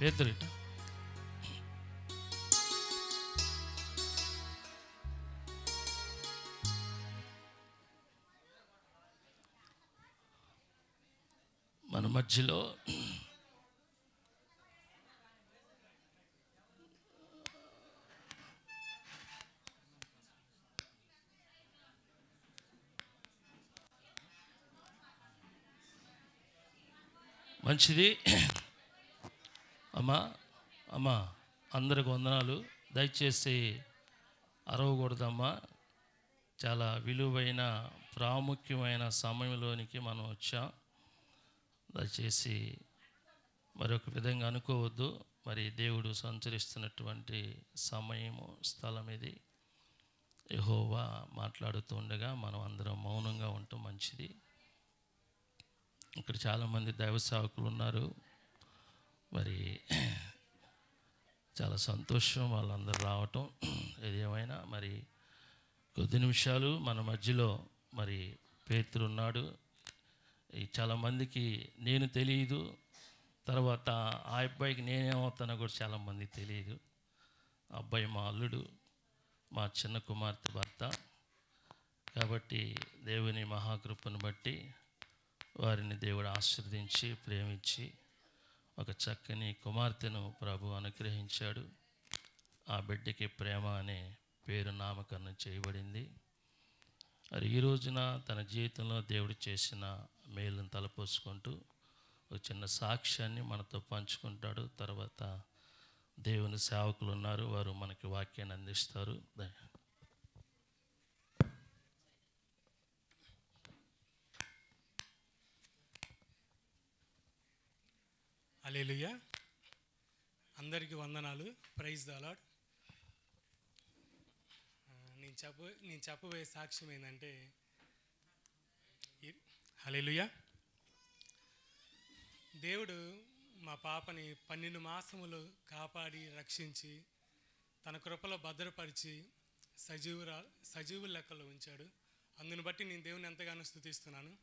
పేతురిట మన మధ్యలో మంచిది. అమ్మా అమ్మా అందరికి వందనాలు. దయచేసి అరవకూడదమ్మా. చాలా విలువైన ప్రాముఖ్యమైన సమయంలోనికి మనం వచ్చాం. దయచేసి మరొక విధంగా అనుకోవద్దు. మరి దేవుడు సంచరిస్తున్నటువంటి సమయము, స్థలం ఇది. యెహోవా మాట్లాడుతూ ఉండగా మనం అందరం మౌనంగా ఉండటం మంచిది. ఇక్కడ చాలామంది దైవ సేవకులు ఉన్నారు. మరి చాలా సంతోషం వాళ్ళందరూ రావటం. ఏదేమైనా మరి కొద్ది నిమిషాలు మన మధ్యలో మరి పేతురు ఉన్నాడు. చాలామందికి నేను తెలియదు, తర్వాత ఆ అబ్బాయికి నేనేమవుతానో కూడా చాలామందికి తెలియదు. ఆ అబ్బాయి మా అల్లుడు, మా చిన్న కుమార్తె భర్త. కాబట్టి దేవుని మహాకృపను బట్టి వారిని దేవుడు ఆశీర్వదించి ప్రేమించి ఒక చక్కని కుమార్తెను ప్రభు అనుగ్రహించాడు. ఆ బిడ్డకి ప్రేమ అనే పేరు నామకరణం చేయబడింది. మరి ఈ రోజున తన జీవితంలో దేవుడు చేసిన మేలును తలపోసుకుంటూ ఒక చిన్న సాక్ష్యాన్ని మనతో పంచుకుంటాడు. తర్వాత దేవుని సేవకులు ఉన్నారు, వారు మనకి వాక్యాన్ని అందిస్తారు. హల్లెలూయా. అందరికీ వందనాలు. Praise the Lord. నేను చెప్పబోయే సాక్ష్యం ఏంటంటే, హల్లెలూయా, దేవుడు మా పాపని 12 మాసములు కాపాడి రక్షించి తన కృపలో భద్రపరిచి సజీవుల లెక్కలో ఉంచాడు. అందుని బట్టి నేను దేవుని ఎంతగానో స్తుతిస్తున్నాను.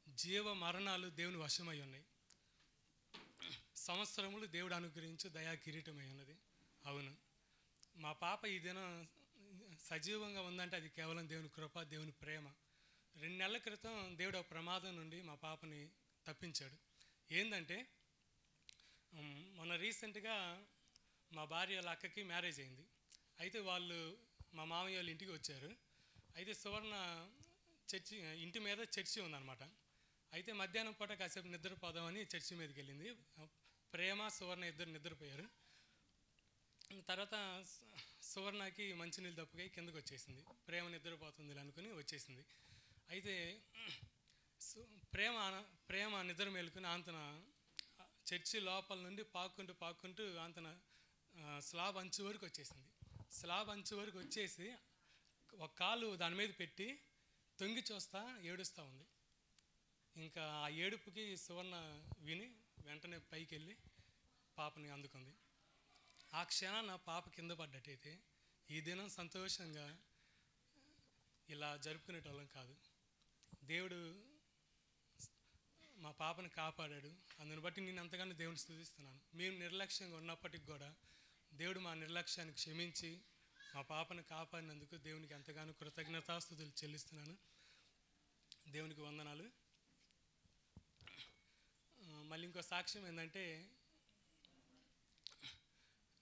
జీవ మరణాలు దేవుని వశమై ఉన్నాయి. సంవత్సరములు దేవుడు అనుగ్రహించి దయా కిరీటమై ఉన్నది. అవును, మా పాప ఈ దినం సజీవంగా ఉందంటే అది కేవలం దేవుని కృప, దేవుని ప్రేమ. 2 నెలల క్రితం దేవుడు ఆ ప్రమాదం నుండి మా పాపని తప్పించాడు. ఏంటంటే, మొన్న రీసెంట్గా మా భార్య వాళ్ళ అక్కకి మ్యారేజ్ అయింది. అయితే వాళ్ళు మా మామయ్య వాళ్ళ ఇంటికి వచ్చారు. అయితే సువర్ణ చర్చి ఇంటి మీద చర్చి ఉందన్నమాట. అయితే మధ్యాహ్నం పూట కాసేపు నిద్రపోదామని చర్చి మీదకి వెళ్ళింది. ప్రేమ, సువర్ణ ఇద్దరు నిద్రపోయారు. తర్వాత సువర్ణకి మంచినీళ్ళు తప్పుగా కిందకు వచ్చేసింది. ప్రేమ నిద్రపోతుంది అనుకుని వచ్చేసింది. అయితే ప్రేమ నిద్ర మేలుకుని అంతన చర్చి లోపల నుండి పాక్కుంటూ అంతన స్లాబ్ అంచు వరకు వచ్చేసింది. స్లాబ్ అంచు వరకు వచ్చేసి ఒక కాలు దాని మీద పెట్టి తొంగి చూస్తా ఏడుస్తూ ఉంది. ఇంకా ఆ ఏడుపుకి సువర్ణ విని వెంటనే పైకి వెళ్ళి పాపని అందుకుంది. ఆ క్షణాన నా పాప కింద పడ్డట్టయితే ఈ దినం సంతోషంగా ఇలా జరుపుకునేటోళ్ళం కాదు. దేవుడు మా పాపను కాపాడాడు. అందుని బట్టి నేను అంతగానో దేవుని స్తుతిస్తున్నాను. మేము నిర్లక్ష్యంగా ఉన్నప్పటికి కూడా దేవుడు మా నిర్లక్ష్యాన్ని క్షమించి మా పాపను కాపాడినందుకు దేవునికి ఎంతగానో కృతజ్ఞతాస్తుతులు చెల్లిస్తున్నాను. దేవునికి వందనాలు. మళ్ళీ ఇంకో సాక్ష్యం ఏంటంటే,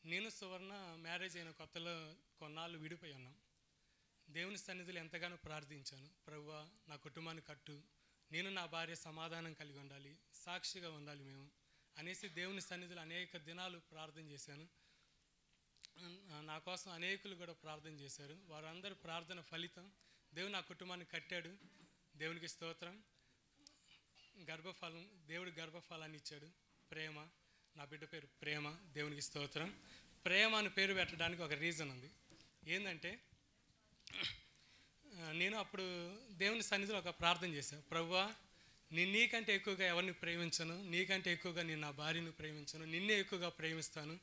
నేను సువర్ణ మ్యారేజ్ అయిన కొత్తలో కొన్నాళ్ళు విడిపోయి ఉన్నాం. దేవుని సన్నిధిలో ఎంతగానో ప్రార్థించాను. ప్రభువా, నా కుటుంబాన్ని కట్టు, నేను నా భార్య సమాధానం కలిగి ఉండాలి, సాక్షిగా ఉండాలి మేము అనేసి దేవుని సన్నిధిలో అనేక దినాలు ప్రార్థన చేశాను. నా కోసం అనేకులు కూడా ప్రార్థన చేశారు. వారందరి ప్రార్థన ఫలితం దేవుడు నా కుటుంబాన్ని కట్టాడు. దేవునికి స్తోత్రం. గర్భఫలం, దేవుడు గర్భఫలాన్ని ఇచ్చాడు. ప్రేమ, నా బిడ్డ పేరు ప్రేమ. దేవునికి స్తోత్రం. ప్రేమ అని పేరు పెట్టడానికి ఒక రీజన్ ఉంది. ఏంటంటే, నేను అప్పుడు దేవుని సన్నిధిలో ఒక ప్రార్థన చేశాను. ప్రభువా, నీకంటే ఎక్కువగా ఎవరిని ప్రేమించను, నీకంటే ఎక్కువగా నేను నా భార్యను ప్రేమించను, నిన్నే ఎక్కువగా ప్రేమిస్తాను.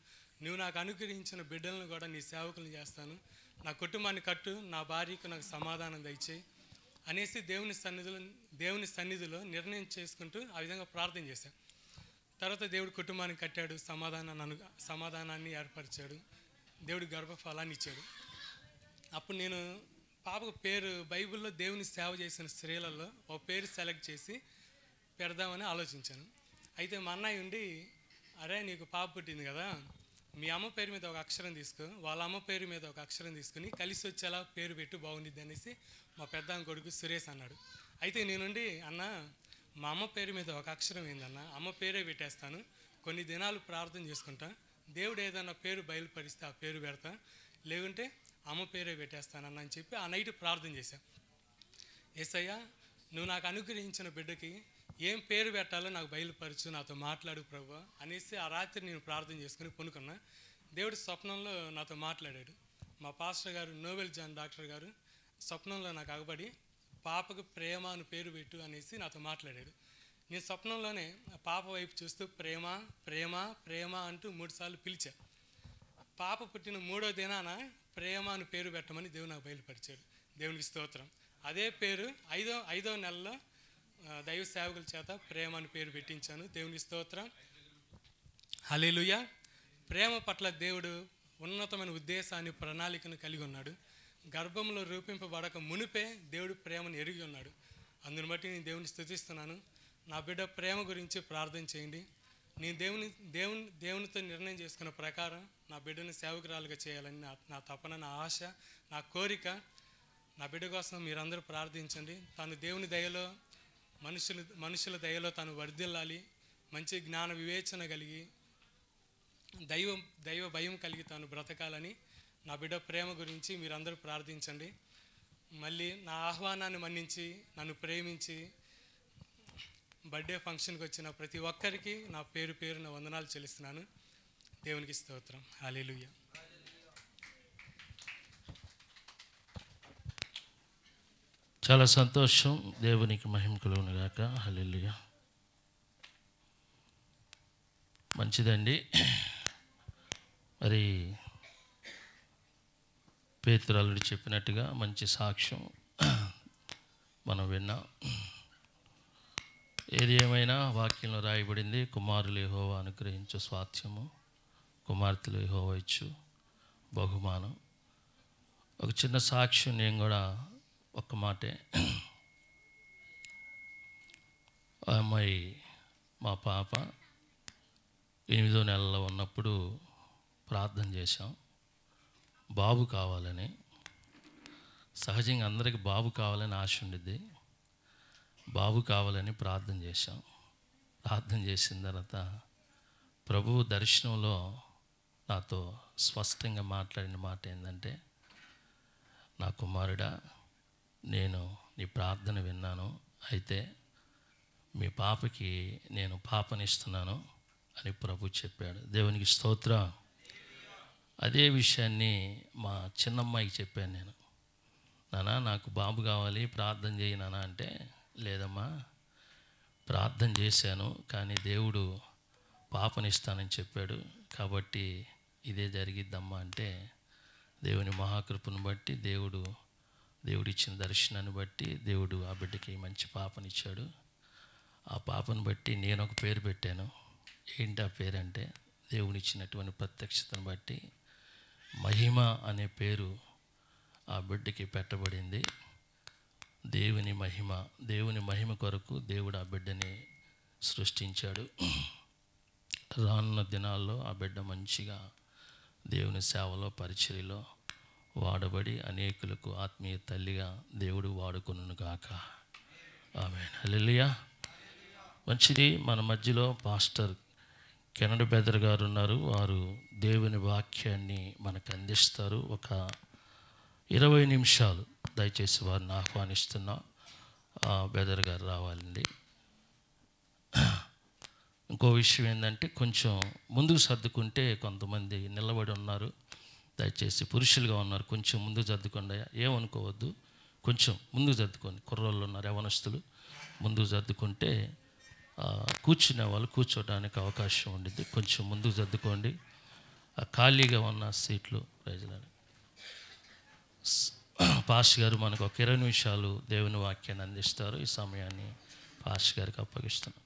నువ్వు నాకు అనుగ్రహించిన బిడ్డలను కూడా నీ సేవకులను చేస్తాను. నా కుటుంబాన్ని కట్టు, నా భార్యకు నాకు సమాధానం దయచేయి అనేసి దేవుని సన్నిధిలో నిర్ణయం చేసుకుంటూ ఆ విధంగా ప్రార్థన చేశాను. తర్వాత దేవుడు కుటుంబాన్ని కట్టాడు, సమాధానాన్ని ఏర్పరిచాడు, దేవుడు గర్భఫలాన్ని ఇచ్చాడు. అప్పుడు నేను పాపకు పేరు బైబిల్లో దేవుని సేవ చేసిన స్త్రీలలో ఒక పేరు సెలెక్ట్ చేసి పెడదామని ఆలోచించాను. అయితే మా అన్నయ్య ఉండి, అరే నీకు పాప పుట్టింది కదా, మీ అమ్మ పేరు మీద ఒక అక్షరం తీసుకో, వాళ్ళ అమ్మ పేరు మీద ఒక అక్షరం తీసుకుని కలిసి వచ్చేలా పేరు పెట్టు బాగుండిద్ది అనేసి మా పెద్ద కొడుకు సురేష్ అన్నాడు. అయితే నేనుండి, అన్న మా అమ్మ పేరు మీద ఒక అక్షరం ఏందన్న, అమ్మ పేరే పెట్టేస్తాను, కొన్ని దినాలు ప్రార్థన చేసుకుంటా, దేవుడు ఏదన్నా పేరు బయలుపరిస్తే ఆ పేరు పెడతా, లేకుంటే అమ్మ పేరే పెట్టేస్తానన్న అని చెప్పి ఆ నైట్ ప్రార్థన చేశాను. యేసయ్య నువ్వు నాకు అనుగ్రహించిన బిడ్డకి ఏం పేరు పెట్టాలో నాకు బయలుపరచు, నాతో మాట్లాడు ప్రభువా అనేసి ఆ రాత్రి నేను ప్రార్థన చేసుకుని పనుకున్నా. దేవుడు స్వప్నంలో నాతో మాట్లాడాడు. మా పాస్టర్ గారు నోబెల్ జాన్ డాక్టర్ గారు స్వప్నంలో నాకు అగబడి పాపకు ప్రేమ అని పేరు పెట్టు అనేసి నాతో మాట్లాడాడు. నేను స్వప్నంలోనే ఆ పాప వైపు చూస్తూ ప్రేమ ప్రేమ ప్రేమ అంటూ 3 సార్లు పిలిచా. పాప పుట్టిన 3వ దినాన ప్రేమ అని పేరు పెట్టమని దేవుడు నాకు బయలుపరిచాడు. దేవునికి స్తోత్రం. అదే పేరు ఐదో నెలలో దైవ సేవకుల చేత ప్రేమ అని పేరు పెట్టించాను. దేవునికి స్తోత్రం. హల్లెలూయా. ప్రేమ పట్ల దేవుడు ఉన్నతమైన ఉద్దేశాన్ని, ప్రణాళికను కలిగి ఉన్నాడు. గర్భంలో రూపింపబడక మునిపే దేవుడు ప్రేమను ఎరిగి ఉన్నాడు. అందుని బట్టి నేను దేవుని స్తుతిస్తున్నాను. నా బిడ్డ ప్రేమ గురించి ప్రార్థన చేయండి. నేను దేవునితో నిర్ణయం చేసుకున్న ప్రకారం నా బిడ్డను సేవకురాలుగా చేయాలని నా తపన, నా ఆశ, నా కోరిక. నా బిడ్డ కోసం మీరందరూ ప్రార్థించండి. తాను దేవుని దయలో, మనుషుల దయలో తాను వర్ధిల్లాలి, మంచి జ్ఞాన వివేచన కలిగి దైవ భయం కలిగి తాను బ్రతకాలని నా బిడ్డ ప్రేమ గురించి మీరందరూ ప్రార్థించండి. మళ్ళీ నా ఆహ్వానాన్ని మన్నించి నన్ను ప్రేమించి బర్త్డే ఫంక్షన్కి వచ్చిన ప్రతి ఒక్కరికి నా పేరున వందనాలు చెల్లిస్తున్నాను. దేవునికి స్తోత్రం. హల్లెలూయా. చాలా సంతోషం. దేవునికి మహిమ కలుగును గాక. హల్లెలూయా. మంచిదండి. మరి పేతురాలుడు చెప్పినట్టుగా మంచి సాక్ష్యం మనం విన్నాం. ఏది ఏమైనా వాక్యంలో రాయబడింది, కుమారులు యెహోవా అనుగ్రహించు స్వాస్థ్యము, కుమార్తెలు యెహోవా ఇచ్చు బహుమానం. ఒక చిన్న సాక్ష్యం నేను కూడా ఒక్క మాటే. ఆ అమ్మాయి మా పాప 8వ నెలలో ఉన్నప్పుడు ప్రార్థన చేశాం బాబు కావాలని. సహజంగా అందరికీ బాబు కావాలని ఆశ ఉండిద్ది. బాబు కావాలని ప్రార్థన చేశాం. ప్రార్థన చేసిన తర్వాత ప్రభువు దర్శనంలో నాతో స్పష్టంగా మాట్లాడిన మాట ఏంటంటే, నా కుమారుడా, నేను నీ ప్రార్థన విన్నాను, అయితే మీ పాపకి నేను పాపనిస్తున్నాను అని ప్రభు చెప్పాడు. దేవునికి స్తోత్రం. అదే విషయాన్ని మా చిన్నమ్మాయికి చెప్పాను నేను. నానా నాకు బాబు కావాలి, ప్రార్థన చేయి నానా అంటే, లేదమ్మా ప్రార్థన చేశాను కానీ దేవుడు పాపనిస్తానని చెప్పాడు, కాబట్టి ఇదే జరిగిద్దమ్మా అంటే, దేవుని మహాకృపను బట్టి దేవుడిచ్చిన దర్శనాన్ని బట్టి దేవుడు ఆ బిడ్డకి మంచి పాపనిచ్చాడు. ఆ పాపను బట్టి నేను ఒక పేరు పెట్టాను. ఏంటి ఆ పేరు అంటే, దేవునిచ్చినటువంటి ప్రత్యక్షతను బట్టి మహిమ అనే పేరు ఆ బిడ్డకి పెట్టబడింది. దేవుని మహిమ కొరకు దేవుడు ఆ బిడ్డని సృష్టించాడు. రానున్న దినాల్లో ఆ బిడ్డ మంచిగా దేవుని సేవలో, పరిచర్యలో వాడబడి అనేకులకు ఆత్మీయ తల్లిగా దేవుడు వాడుకొనును గాక. ఆమేన్. హల్లెలూయా. మంచిది. మన మధ్యలో పాస్టర్ కెనడ బెదర్ గారు ఉన్నారు. వారు దేవుని వాక్యాన్ని మనకు అందిస్తారు. ఒక 20 నిమిషాలు దయచేసి వారిని ఆహ్వానిస్తున్నా. బెదర్ గారు రావాలండి. ఇంకో విషయం ఏంటంటే, కొంచెం ముందుకు సర్దుకుంటే కొంతమంది నిలబడి ఉన్నారు, దయచేసి పురుషులుగా ఉన్నారు, కొంచెం ముందుకు సర్దుకోండి. ఏమనుకోవద్దు, కొంచెం ముందుకు సర్దుకోండి. కుర్రోళ్ళు ఉన్నారు, యవనస్తులు, ముందుకు సర్దుకుంటే కూర్చునే వాళ్ళు కూర్చోడానికి అవకాశం ఉండిద్ది. కొంచెం ముందుకు సర్దుకోండి. ఖాళీగా ఉన్న సీట్లు ప్రజలని. పాస్టర్ గారు మనకు ఒక 20 నిమిషాలు దేవుని వాక్యాన్ని అందిస్తారు. ఈ సమయాన్ని పాస్టర్ గారికి అప్పగిస్తున్నాం.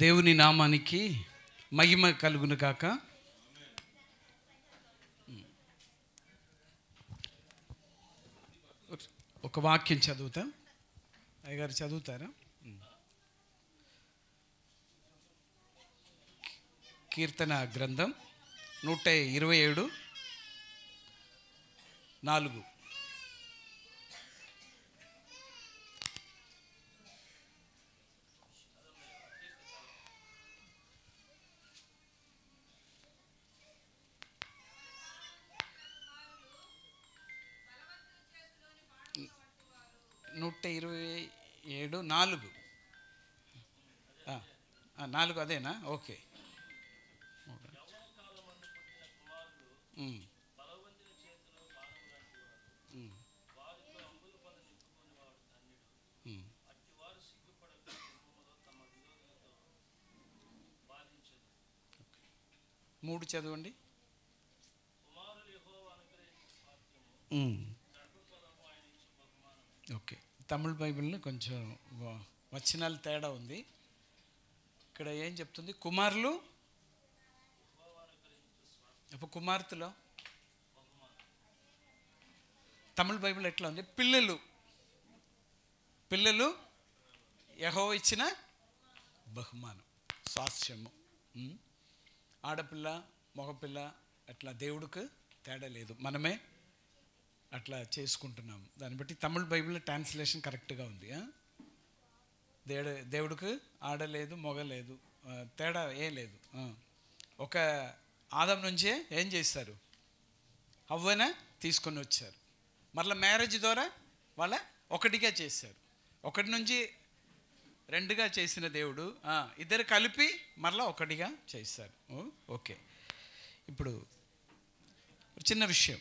దేవుని నామానికి మహిమ కలుగును గాక. ఒక వాక్యం చదువుతా. అయ్యగారు చదువుతారా? కీర్తన గ్రంథం 127:4. నాలుగు అదేనా? ఓకే. మూడు చదవండి. ఓకే. తమిళ బైబిల్లో కొంచెం వచనాలు తేడా ఉంది. ఇక్కడ ఏం చెప్తుంది? కుమారులు, కుమార్తెలో తమిళ బైబిల్ ఎట్లా ఉంది? పిల్లలు, పిల్లలు యెహోవా ఇచ్చిన బహుమానం, స్వాస్యము. ఆడపిల్ల మగపిల్ల అట్లా దేవుడికి తేడా లేదు, మనమే అట్లా చేసుకుంటున్నాము. దాన్ని బట్టి తమిళ బైబిల్ ట్రాన్స్లేషన్ కరెక్ట్గా ఉంది. దేవుడికి ఆడలేదు మొగలేదు, తేడా ఏం లేదు. ఒక ఆదం నుంచే ఏం చేస్తారు? హవ్వన తీసుకొని వచ్చారు. మరలా మ్యారేజ్ ద్వారా వాళ్ళ ఒకటిగా చేశారు. ఒకటి నుంచి రెండుగా చేసిన దేవుడు ఇద్దరు కలిపి మరలా ఒకటిగా చేశారు. ఓకే. ఇప్పుడు చిన్న విషయం,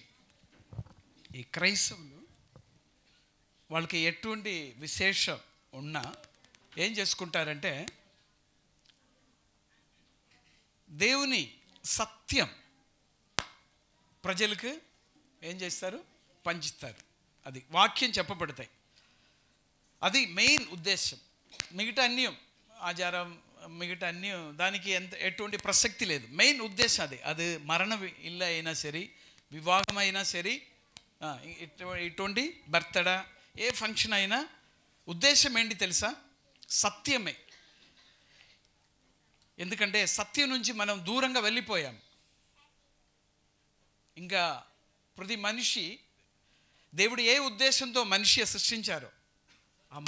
ఈ క్రైస్తవులు వాళ్ళకి ఎటువంటి విశేషం ఉన్నా ఏం చేసుకుంటారంటే దేవుని సత్యం ప్రజలకు ఏం చేస్తారు? పంచుతారు. అది వాక్యం చెప్పబడతాయి. అది మెయిన్ ఉద్దేశం. మిగతా అన్నీ ఆచారం, మిగతా అన్నీ దానికి ఎటువంటి ప్రసక్తి లేదు. మెయిన్ ఉద్దేశం అది. అది మరణ ఇల్లు అయినా సరే, వివాహం అయినా సరే, ఇటువంటి బర్త్డే ఏ ఫంక్షన్ అయినా ఉద్దేశం ఏంటి తెలుసా? సత్యమే. ఎందుకంటే సత్యం నుంచి మనం దూరంగా వెళ్ళిపోయాం. ఇంకా ప్రతి మనిషి దేవుడు ఏ ఉద్దేశంతో మనిషి సృష్టించారో ఆ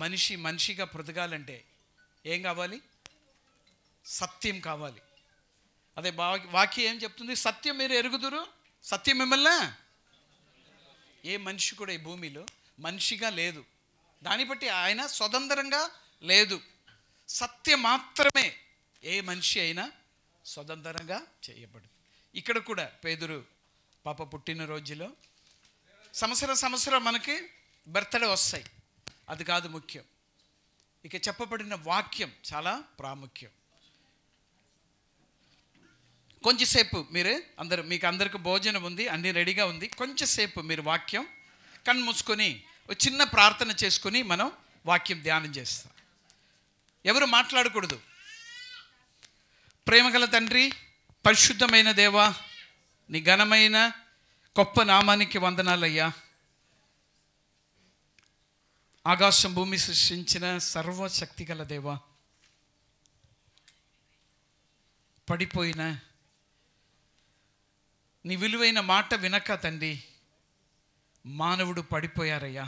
మనిషిగా బ్రతకాలంటే ఏం కావాలి? సత్యం కావాలి. అదే వాక్యం ఏం చెప్తుంది? సత్యం మీరు ఎరుగుదురు, సత్యం మిమ్మల్ని. ఏ మనిషి కూడా ఈ భూమిలో మనిషిగా లేదు. దాన్ని బట్టి ఆయన స్వతంత్రంగా లేదు. సత్యం మాత్రమే ఏ మనిషి అయినా స్వతంత్రంగా చేయబడింది. ఇక్కడ కూడా పేదరు పాప పుట్టినరోజులో సంవత్సరం మనకి బర్త్డే వస్తాయి. అది కాదు ముఖ్యం. ఇక చెప్పబడిన వాక్యం చాలా ప్రాముఖ్యం. కొంచెంసేపు మీకు అందరికి భోజనం ఉంది, అన్నీ రెడీగా ఉంది. కొంచెంసేపు మీరు వాక్యం కన్ను మూసుకొని ఒక చిన్న ప్రార్థన చేసుకొని మనం వాక్యం ధ్యానం చేస్తాం. ఎవరు మాట్లాడకూడదు. ప్రేమగల తండ్రి, పరిశుద్ధమైన దేవా, నీ ఘనమైన గొప్ప నామానికి వందనాలయ్యా. ఆకాశం భూమి సృష్టించిన సర్వశక్తి గల దేవా, పడిపోయిన నీ విలువైన మాట వినక తండ్రి మానవుడు పడిపోయారయ్యా.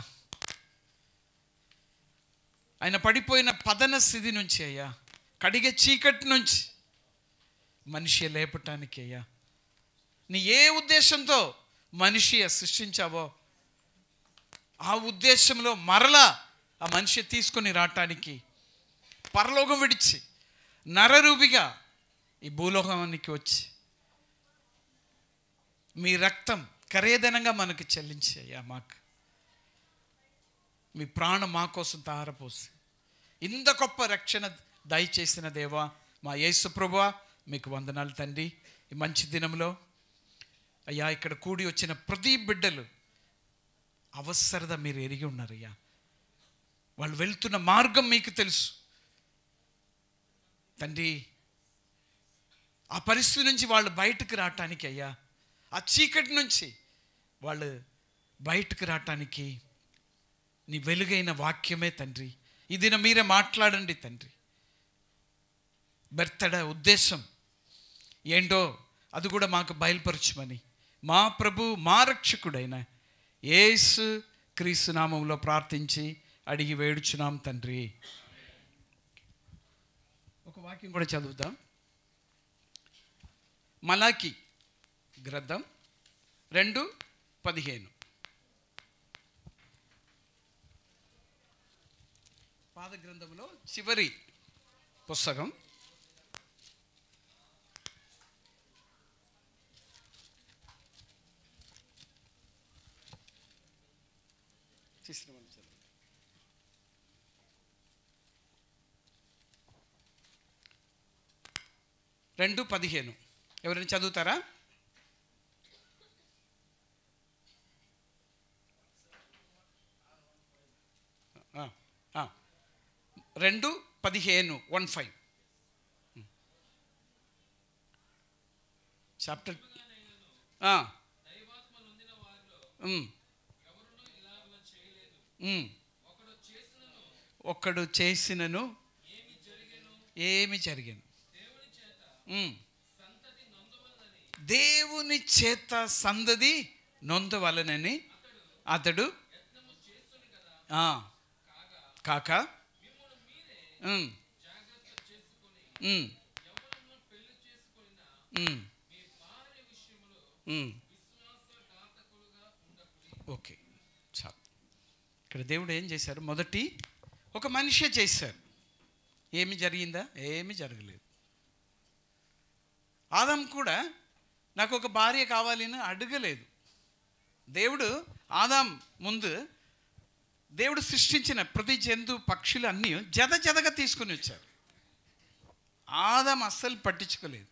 ఆయన పడిపోయిన పతన స్థితి నుంచి అయ్యా, కడిగే చీకటి నుంచి మనిషి లేపటానికి అయ్యా, నీ ఏ ఉద్దేశంతో మనిషి సృష్టించావో ఆ ఉద్దేశంలో మరలా ఆ మనిషి తీసుకొని రావటానికి పరలోకం విడిచి నరరూపిగా ఈ భూలోకానికి వచ్చి మీ రక్తం ఖరీదనంగా మనకు చెల్లించయ్యా. మాకు మీ ప్రాణం మా కోసం తారపోసి ఇంత గొప్ప రక్షణ దయచేసిన దేవా మా యేసు ప్రభువా, మీకు వందనాలు తండ్రి. ఈ మంచి దినంలో అయ్యా ఇక్కడ కూడి వచ్చిన ప్రతి బిడ్డలు అవసరత మీరు ఎరిగి ఉన్నారయ్యా. వాళ్ళు వెళ్తున్న మార్గం మీకు తెలుసు. తండ్రి, ఆ పరిస్థితి నుంచి వాళ్ళు బయటకు రావటానికి అయ్యా, ఆ చీకటి నుంచి వాళ్ళు బయటకు రావటానికి నీ వెలుగైన వాక్యమే తండ్రి. ఈ దినం మీరే మాట్లాడండి తండ్రి. బెర్తడ ఉద్దేశం ఏంటో అది కూడా మాకు బయలుపరచమని మా ప్రభు మా రక్షకుడైన యేసు క్రీస్తు నామములో ప్రార్థించి అడిగి వేడుచున్నాం తండ్రి. ఒక వాక్యం కూడా చదువుతాం. మలాకి గ్రంథం 2:15. పాద గ్రంథంలో చివరి పుస్తకం. చేసిన వాళ్ళు చదవండి. 2:15 ఎవరైనా చదువుతారా? ఆ, ఆ. 2:15 చాప్టర్. ఒక్కడు చేసినను ఏమి జరిగను, దేవుని చేత సందది నొందవలనని అతడు కాక ఓకే, చాలు. ఇక్కడ దేవుడు ఏం చేశారు? మొదటి ఒక మనిషి చేశారు. ఏమి జరిగిందా? ఏమి జరగలేదు. ఆదాం కూడా నాకు ఒక భార్య కావాలని అడగలేదు. దేవుడు ఆదాం ముందు దేవుడు సృష్టించిన ప్రతి జంతు పక్షులు అన్నీ జతగా తీసుకుని వచ్చారు. ఆదాం అస్సలు పట్టించుకోలేదు.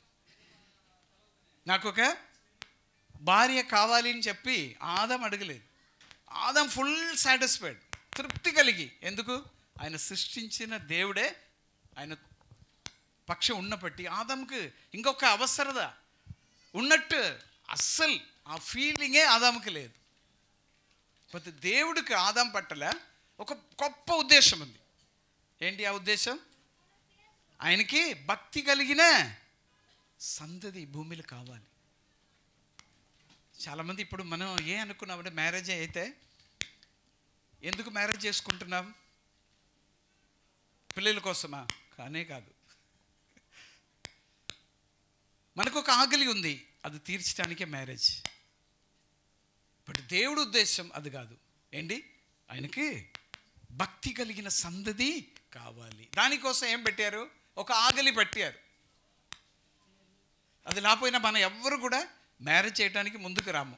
నాకు ఒక భార్య కావాలి అని చెప్పి ఆదాం అడగలేదు. ఆదాం ఫుల్ సాటిస్ఫైడ్, తృప్తి కలిగి. ఎందుకు? ఆయన సృష్టించిన దేవుడే ఆయన పక్షం ఉన్నప్పటి ఆదాంకి ఇంకొక అవసరత ఉన్నట్టు అస్సలు ఆ ఫీలింగే ఆదాంకి లేదు. ప్రతి దేవుడికి ఆదాం పట్ల ఒక గొప్ప ఉద్దేశం ఉంది. ఏంటి ఆ ఉద్దేశం? ఆయనకి భక్తి కలిగిన సంతతి భూమిలో కావాలి. చాలామంది ఇప్పుడు మనం అనుకున్నామంటే మ్యారేజ్ అయితే ఎందుకు మ్యారేజ్ చేసుకుంటున్నాం? పిల్లల కోసమా? కానే కాదు. మనకు ఒక ఆకలి ఉంది, అది తీర్చడానికే మ్యారేజ్. బట్ దేవుడు ఉద్దేశం అది కాదు. ఏంటి? ఆయనకి భక్తి కలిగిన సంతతి కావాలి. దానికోసం ఏం పెట్టారు? ఒక ఆకలి పెట్టారు. అది లేకపోయినా మనం ఎవ్వరు కూడా మ్యారేజ్ చేయడానికి ముందుకు రాము.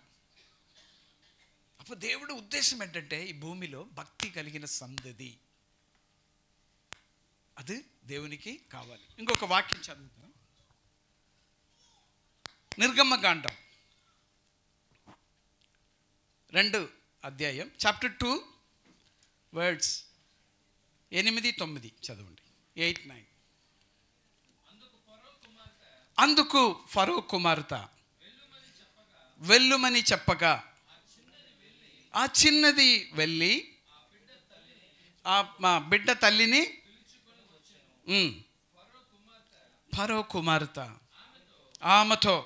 అప్పుడు దేవుడు ఉద్దేశం ఏంటంటే ఈ భూమిలో భక్తి కలిగిన సంతతి, అది దేవునికి కావాలి. ఇంకొక వాక్యం చదువుతాం. నిర్గమకాండం 2 చాప్టర్ 2 వర్డ్స్ 8-9 చదవండి. 8-9. అందుకు ఫరో కుమార్తె వెళ్ళుమని చెప్పగా ఆ చిన్నది వెళ్ళి మా బిడ్డ తల్లిని ఫరో కుమార్తె ఆమెతో,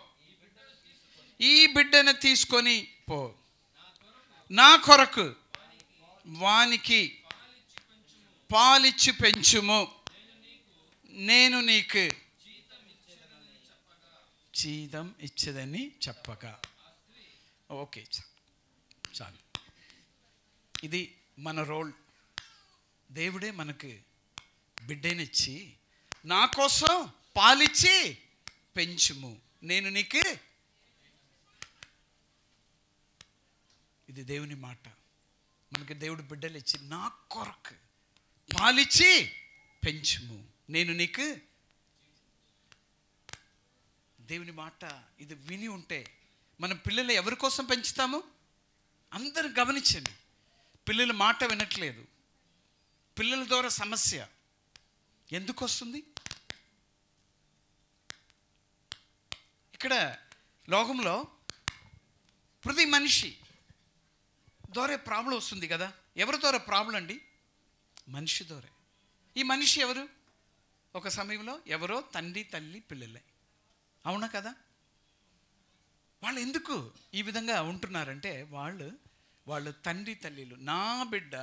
ఈ బిడ్డను తీసుకొని పో, నా కొరకు వానికి పాలిచ్చి పెంచుము, నేను నీకు జీతం ఇచ్చదని చెప్పగా. ఓకే, చాలు. ఇది మన రోల్. దేవుడే మనకు బిడ్డనిచ్చి నా కోసం పాలిచ్చి పెంచుము, నేను నీకు. ఇది దేవుని మాట. మనకి దేవుడు బిడ్డలు ఇచ్చి నా కొరకు పాలిచ్చి పెంచుము, నేను నీకు. దేవుని మాట ఇది విని ఉంటే మనం పిల్లలు ఎవరి కోసం పెంచుతాము? అందరూ గమనించండి. పిల్లల మాట వినట్లేదు. పిల్లల ద్వారా సమస్య ఎందుకు వస్తుంది? ఇక్కడ లోకంలో ప్రతి మనిషి ద్వారా ప్రాబ్లం వస్తుంది కదా. ఎవరి ద్వారా ప్రాబ్లం అండి? మనిషి ద్వారా. ఈ మనిషి ఎవరు? ఒక సమయంలో ఎవరో తండ్రి తల్లి పిల్లలే, అవునా కదా? వాళ్ళు ఎందుకు ఈ విధంగా ఉంటున్నారంటే వాళ్ళు తండ్రి తల్లిలు, నా బిడ్డ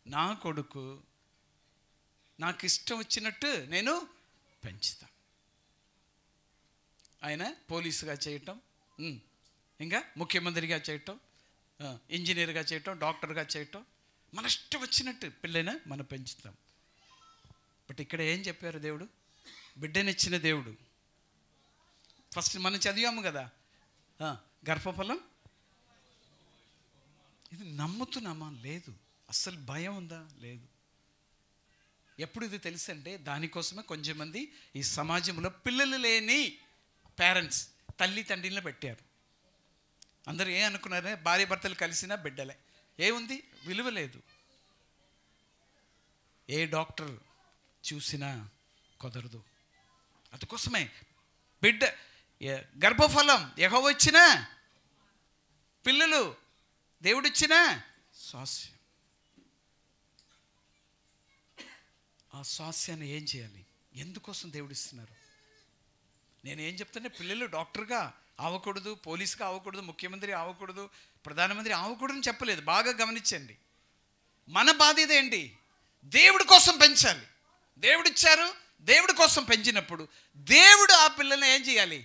నా కొడుకు నాకు ఇష్టం వచ్చినట్టు నేను పెంచుతా. ఆయన పోలీసుగా చేయటం, ఇంకా ముఖ్యమంత్రిగా చేయటం, ఇంజనీర్గా చేయటం, డాక్టర్గా చేయటం, మన ఇష్టం వచ్చినట్టు పిల్లైనా మనం పెంచుతాం. బట్ ఇక్కడ ఏం చెప్పారు దేవుడు? బిడ్డనిచ్చిన దేవుడు. ఫస్ట్ మనం చదివాము కదా, గర్భఫలం. ఇది నమ్ముతున్నామా? లేదు. అస్సలు భయం ఉందా? లేదు. ఎప్పుడు ఇది తెలుసంటే దానికోసమే కొంచెం మంది ఈ సమాజంలో పిల్లలు లేని పేరెంట్స్ తల్లి తండ్రిని పెట్టారు. అందరూ ఏ అనుకున్నారే, భార్య భర్తలు కలిసినా బిడ్డలే. ఏముంది? విలువ లేదు. ఏ డాక్టర్ చూసినా కుదరదు. అందుకోసమే బిడ్డ గర్భఫలం యెహోవా ఇచ్చిన, పిల్లలు దేవుడిచ్చిన స్వాస్యం. ఆ స్వాస్యాన్ని ఏం చేయాలి? ఎందుకోసం దేవుడు ఇస్తున్నారు? నేను ఏం చెప్తానే, పిల్లలు డాక్టర్గా అవ్వకూడదు, పోలీసుగా అవ్వకూడదు, ముఖ్యమంత్రి అవ్వకూడదు, ప్రధానమంత్రి అవ్వకూడదని చెప్పలేదు. బాగా గమనించండి. మన బాధ్యత ఏంటి? దేవుడి కోసం పెంచాలి. దేవుడిచ్చారు, దేవుడి కోసం పెంచినప్పుడు దేవుడు ఆ పిల్లల్ని ఏం చేయాలి?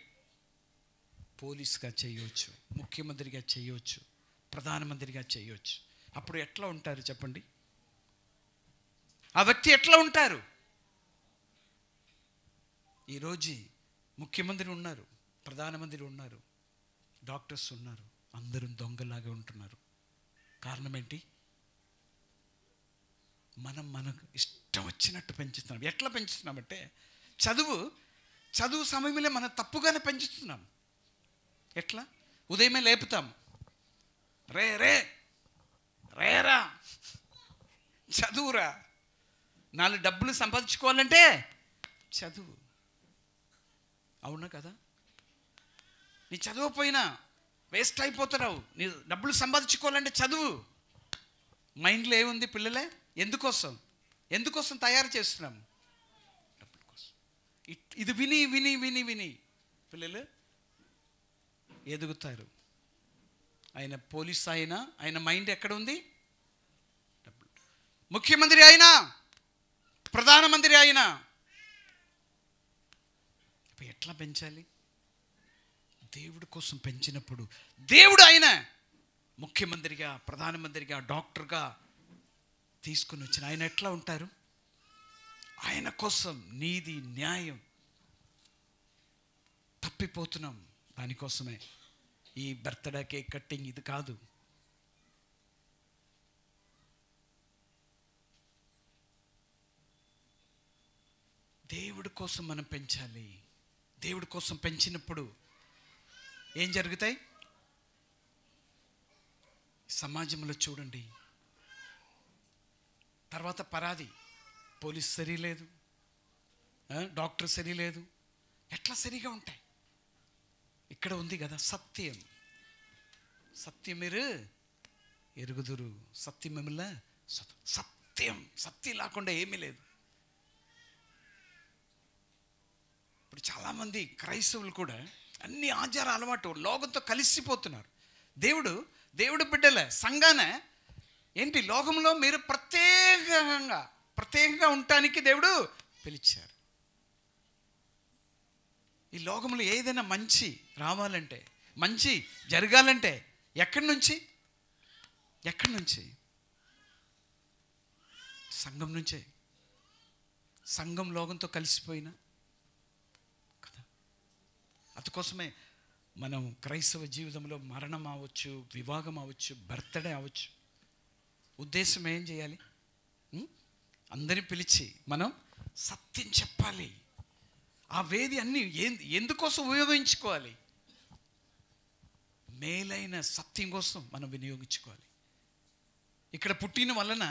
పోలీసుగా చేయవచ్చు, ముఖ్యమంత్రిగా చేయవచ్చు, ప్రధానమంత్రిగా చేయవచ్చు. అప్పుడు ఎట్లా ఉంటారు చెప్పండి? ఆ వ్యక్తి ఎట్లా ఉంటారు? ఈరోజు ముఖ్యమంత్రి ఉన్నారు, ప్రధానమంత్రి ఉన్నారు, డాక్టర్స్ ఉన్నారు, అందరూ దొంగలాగా ఉంటున్నారు. కారణం ఏంటి? మనకు ఇష్టం వచ్చినట్టు పెంచుతున్నాం. ఎట్లా పెంచుతున్నామంటే చదువు సమయంలో మనం తప్పుగానే పెంచుతున్నాం. ఎట్లా? ఉదయమే లేపుతాం, రేరా చదువురా, 4 డబ్బులు సంపాదించుకోవాలంటే చదువు, అవునా కదా? నీ చదువుపోయినా వేస్ట్ అయిపోతున్నావు. నీ డబ్బులు సంపాదించుకోవాలంటే చదువు. మైండ్లో ఏముంది? పిల్లలే ఎందుకోసం తయారు చేస్తున్నాము? డబ్బుల కోసం. ఇది విని విని విని విని పిల్లలు ఎదుగుతారు. ఆయన పోలీస్ అయినా ఆయన మైండ్ ఎక్కడ ఉంది? డబ్బులు. ముఖ్యమంత్రి అయినా ప్రధానమంత్రి అయినా ఎట్లా పెంచాలి? దేవుడి కోసం పెంచినప్పుడు దేవుడు ఆయన ముఖ్యమంత్రిగా, ప్రధానమంత్రిగా, డాక్టర్గా తీసుకుని వచ్చిన ఆయన ఎట్లా ఉంటారు? ఆయన కోసం నీతి న్యాయం తప్పిపోతున్నాం. దానికోసమే ఈ బర్త్డే కేక్ కట్టింగ్ ఇది కాదు. దేవుడి కోసం మనం పెంచాలి. దేవుడి కోసం పెంచినప్పుడు ఏం జరుగుతాయి? సమాజంలో చూడండి, తర్వాత పరాది, పోలీస్ సరిలేదు, డాక్టర్ సరిలేదు, ఎట్లా సరిగా ఉంటాయి? ఇక్కడ ఉంది కదా సత్యం. సత్యం మీరు ఎరుగుదురు, సత్యం మిమ్మల్ని సత్యం లేకుండా ఏమీ లేదు. ఇప్పుడు చాలామంది క్రైస్తవులు కూడా అన్ని ఆచార అలవాటు లోకంతో కలిసిపోతున్నారు. దేవుడు బిడ్డలే సంఘానే ఏంటి? లోకంలో మీరు ప్రత్యేకంగా ఉండటానికి దేవుడు పిలిచారు. ఈ లోకంలో ఏదైనా మంచి రావాలంటే, మంచి జరగాలంటే ఎక్కడి నుంచి? సంఘం నుంచే. సంఘం లోకంతో కలిసిపోయినా కదా. అందుకోసమే మనం క్రైస్తవ జీవితంలో మరణం అవ్వచ్చు, వివాహం అవ్వచ్చు, బర్త్డే అవ్వచ్చు, ఉద్దేశం ఏం చేయాలి? అందరిని పిలిచి మనం సత్యం చెప్పాలి. ఆ వేది అన్ని ఎందుకోసం ఉపయోగించుకోవాలి? మేలైన సత్యం కోసం మనం వినియోగించుకోవాలి. ఇక్కడ పుట్టిన వలన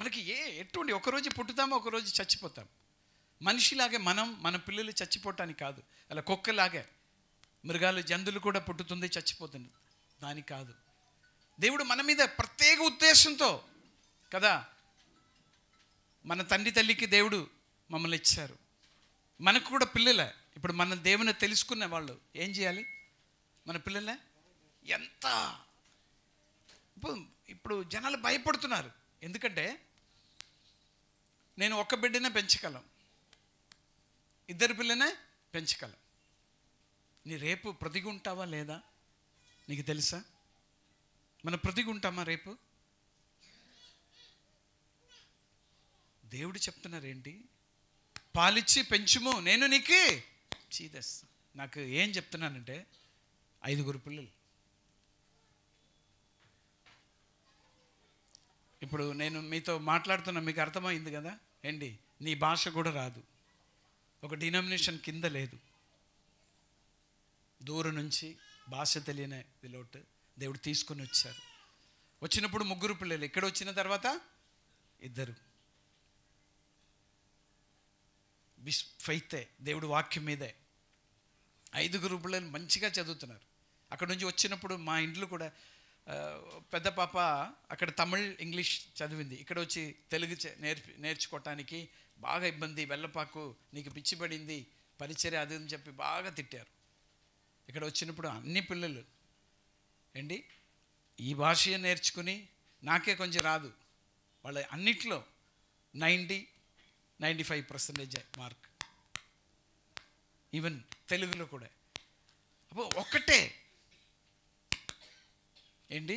మనకి ఎటువంటి ఒకరోజు పుట్టుతామో ఒకరోజు చచ్చిపోతాం. మనిషిలాగే మన పిల్లలు చచ్చిపోవటానికి కాదు, అలా కుక్కలాగే మృగాలు జంతువులు కూడా పుట్టుతుంది, చచ్చిపోతుంది. దాని కాదు. దేవుడు మన మీద ప్రత్యేక ఉద్దేశంతో కదా మన తండ్రి తల్లికి దేవుడు మమ్మల్ని ఇచ్చారు. మనకు కూడా పిల్లలే. ఇప్పుడు మన దేవుని తెలుసుకునే వాళ్ళు ఏం చేయాలి? మన పిల్లలే. ఎంత ఇప్పుడు జనాలు భయపడుతున్నారు. ఎందుకంటే నేను ఒక్క బిడ్డనే పెంచగలం, ఇద్దరు పిల్లనే పెంచగలం. నీ రేపు ప్రతిగా ఉంటావా లేదా నీకు తెలుసా? మనం ప్రతిగా ఉంటామా రేపు? దేవుడు చెప్తున్నారు ఏంటి? పాలిచ్చి పెంచుము, నేను నీకు చీదేస్తా. నాకు ఏం చెప్తున్నానంటే 5 పిల్లలు. ఇప్పుడు నేను మీతో మాట్లాడుతున్నా, మీకు అర్థమైంది కదా ఏంటి? నీ భాష కూడా రాదు, ఒక డినామినేషన్ కింద లేదు, దూరం నుంచి భాష తెలియని విలోట్ దేవుడు తీసుకొని వచ్చారు. వచ్చినప్పుడు 3 పిల్లలు, ఇక్కడ వచ్చిన తర్వాత 2. ఫైతే దేవుడు వాక్యం మీదే 5 పిల్లలు మంచిగా చదువుతున్నారు. అక్కడ నుంచి వచ్చినప్పుడు మా ఇంట్లో కూడా పెద్ద పాప అక్కడ తమిళ్ ఇంగ్లీష్ చదివింది, ఇక్కడ వచ్చి తెలుగు నేర్చుకోవటానికి బాగా ఇబ్బంది. వెళ్ళపాకు, నీకు పిచ్చిపడింది, పరిచర్య అది అని చెప్పి బాగా తిట్టారు. ఇక్కడ వచ్చినప్పుడు అన్ని పిల్లలు ఏంటి ఈ భాష నేర్చుకుని, నాకే కొంచెం రాదు, వాళ్ళ అన్నిట్లో 90-95% మార్క్, ఈవెన్ తెలుగులో కూడా. అప్పుడు ఒక్కటే ఏంటి,